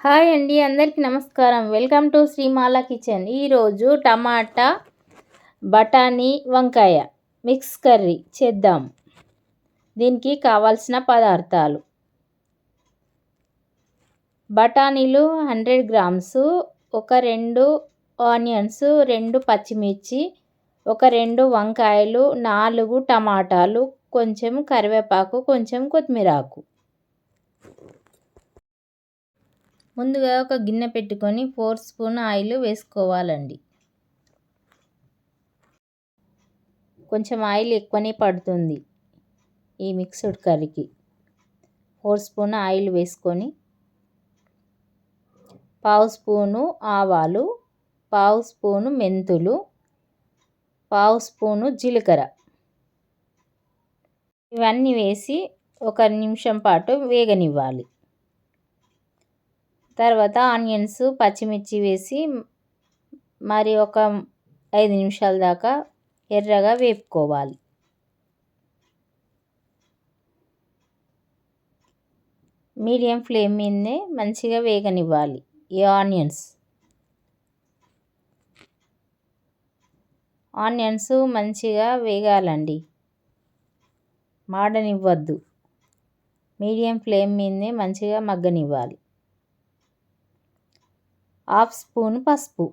Hi అండి, అందరికీ నమస్కారం. Welcome to శ్రీమాల kitchen. ఈరోజు టమాటా బఠానీ వంకాయ మిక్స్ కర్రీ చేద్దాం. దీనికి కావాల్సిన పదార్థాలు: బఠానీలు 100 గ్రామ్స్, ఒక 2 ఆనియన్స్, 2 పచ్చిమిర్చి, ఒక 2 వంకాయలు, 4 టమాటాలు, కొంచెం కరివేపాకు, కొంచెం కొత్తిమీరాకు. ముందుగా ఒక గిన్నె పెట్టుకొని 4 స్పూన్ ఆయిల్ వేసుకోవాలండి. కొంచెం ఆయిల్ ఎక్కువనే పడుతుంది ఈ మిక్స్డ్ కర్రీకి. 4 స్పూన్ ఆయిల్ వేసుకొని 1/2 స్పూను ఆవాలు, 1/2 స్పూను మెంతులు, 1/2 స్పూను జీలకర్ర ఇవన్నీ వేసి 1 నిమిషం పాటు వేగనివ్వాలి. తర్వాత ఆనియన్స్, పచ్చిమిర్చి వేసి మరి ఒక 5 నిమిషాల దాకా ఎర్రగా వేపుకోవాలి. మీడియం ఫ్లేమ్ మీదనే మంచిగా వేగనివ్వాలి ఈ ఆనియన్స్ మంచిగా వేగాలండి, మాడనివ్వద్దు. మీడియం ఫ్లేమ్ మీదనే మంచిగా మగ్గనివ్వాలి. 1/2 స్పూన్ పసుపు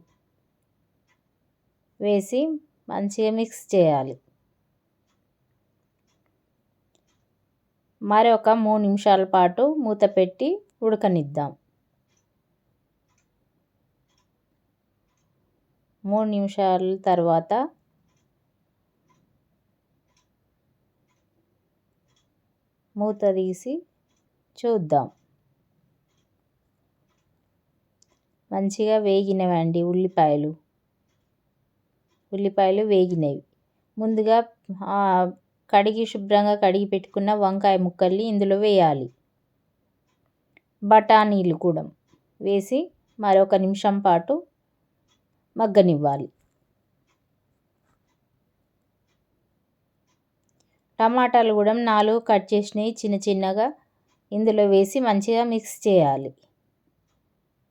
వేసి మంచిగా మిక్స్ చేయాలి. మరొక 3 నిమిషాల పాటు మూత పెట్టి ఉడకనిద్దాం. 3 నిమిషాల తర్వాత మూత తీసి చూద్దాం. మంచిగా వేగినవండి ఉల్లిపాయలు వేగినవి. ముందుగా శుభ్రంగా కడిగి పెట్టుకున్న వంకాయ ముక్కల్ని ఇందులో వేయాలి. బఠానీలు కూడా వేసి మరొక నిమిషం పాటు మగ్గనివ్వాలి. టమాటాలు కూడా 4 కట్ చేసినవి చిన్న చిన్నగా ఇందులో వేసి మంచిగా మిక్స్ చేయాలి.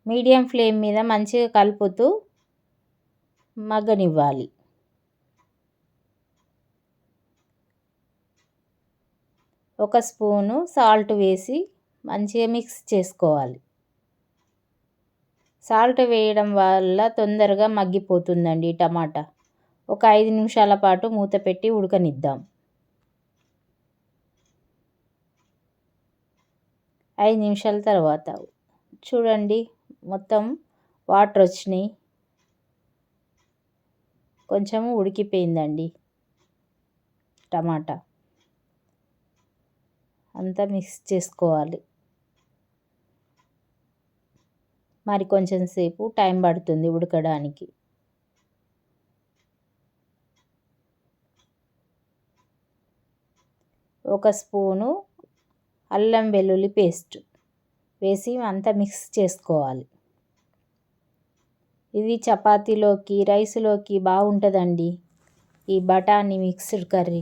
మీడియం ఫ్లేమ్ మీద మంచిగా కలుపుతూ మగ్గనివ్వాలి. ఒక స్పూను సాల్ట్ వేసి మంచిగా మిక్స్ చేసుకోవాలి. సాల్ట్ వేయడం వల్ల తొందరగా మగ్గిపోతుందండి టమాటా. ఒక 5 నిమిషాల పాటు మూత పెట్టి ఉడకనిద్దాం. 5 నిమిషాల తర్వాత చూడండి, మొత్తం వాటర్ వచ్చినాయి, కొంచెం ఉడికిపోయిందండి టమాటా. అంతా మిక్స్ చేసుకోవాలి. మరి కొంచెం సేపు టైం పడుతుంది ఉడకడానికి. ఒక స్పూను అల్లం వెల్లుల్లి పేస్ట్ వేసి అంతా మిక్స్ చేసుకోవాలి. ఇది చపాతీలోకి, రైస్లోకి బాగుంటుందండి ఈ బఠానీ మిక్స్డ్ కర్రీ.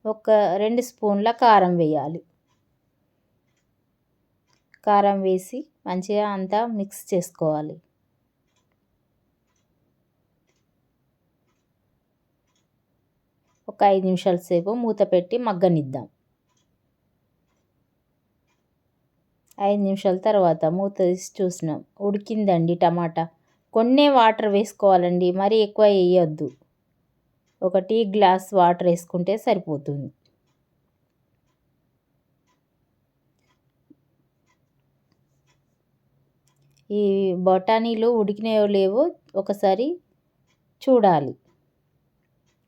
ఒక 2 స్పూన్ల కారం వేయాలి. కారం వేసి మంచిగా అంతా మిక్స్ చేసుకోవాలి. ఒక 5 నిమిషాల సేపు మూత పెట్టి మగ్గనిద్దాం. 5 నిమిషాల తర్వాత మూత తీసి చూసినాం, ఉడికిందండి టమాటా. కొన్నే వాటర్ వేసుకోవాలండి, మరీ ఎక్కువ వేయొద్దు. ఒక టీ గ్లాస్ వాటర్ వేసుకుంటే సరిపోతుంది. ఈ బఠానీలు ఉడికినాయో లేవో ఒకసారి చూడాలి.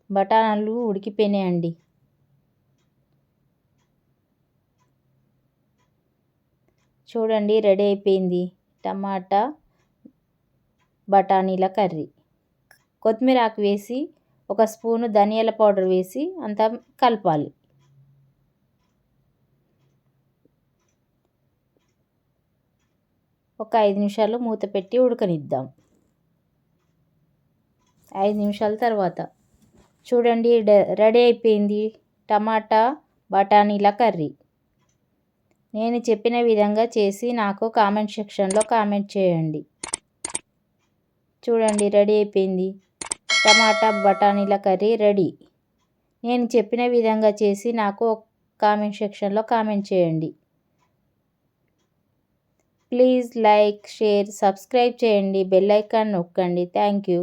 బఠానీలు ఉడికిపోయినాయండి. చూడండి, రెడీ అయిపోయింది టమాటా బఠానీల కర్రీ. కొత్తిమీర ఆకు వేసి 1 స్పూను ధనియాల పౌడర్ వేసి అంతా కలపాలి. ఒక 5 నిమిషాలు మూత పెట్టి ఉడకనిద్దాం. 5 నిమిషాల తర్వాత చూడండి, రెడీ అయిపోయింది టమాటా బఠానీల కర్రీ. నేను చెప్పిన విధంగా చేసి నాకు కామెంట్ సెక్షన్లో కామెంట్ చేయండి. చూడండి రెడీ అయిపోయింది. టమాటా బఠానీల కర్రీ రెడీ. నేను చెప్పిన విధంగా చేసి నాకు కామెంట్ సెక్షన్లో కామెంట్ చేయండి. ప్లీజ్ లైక్, షేర్, సబ్స్క్రైబ్ చేయండి. బెల్ ఐకాన్ నొక్కండి. Thank you.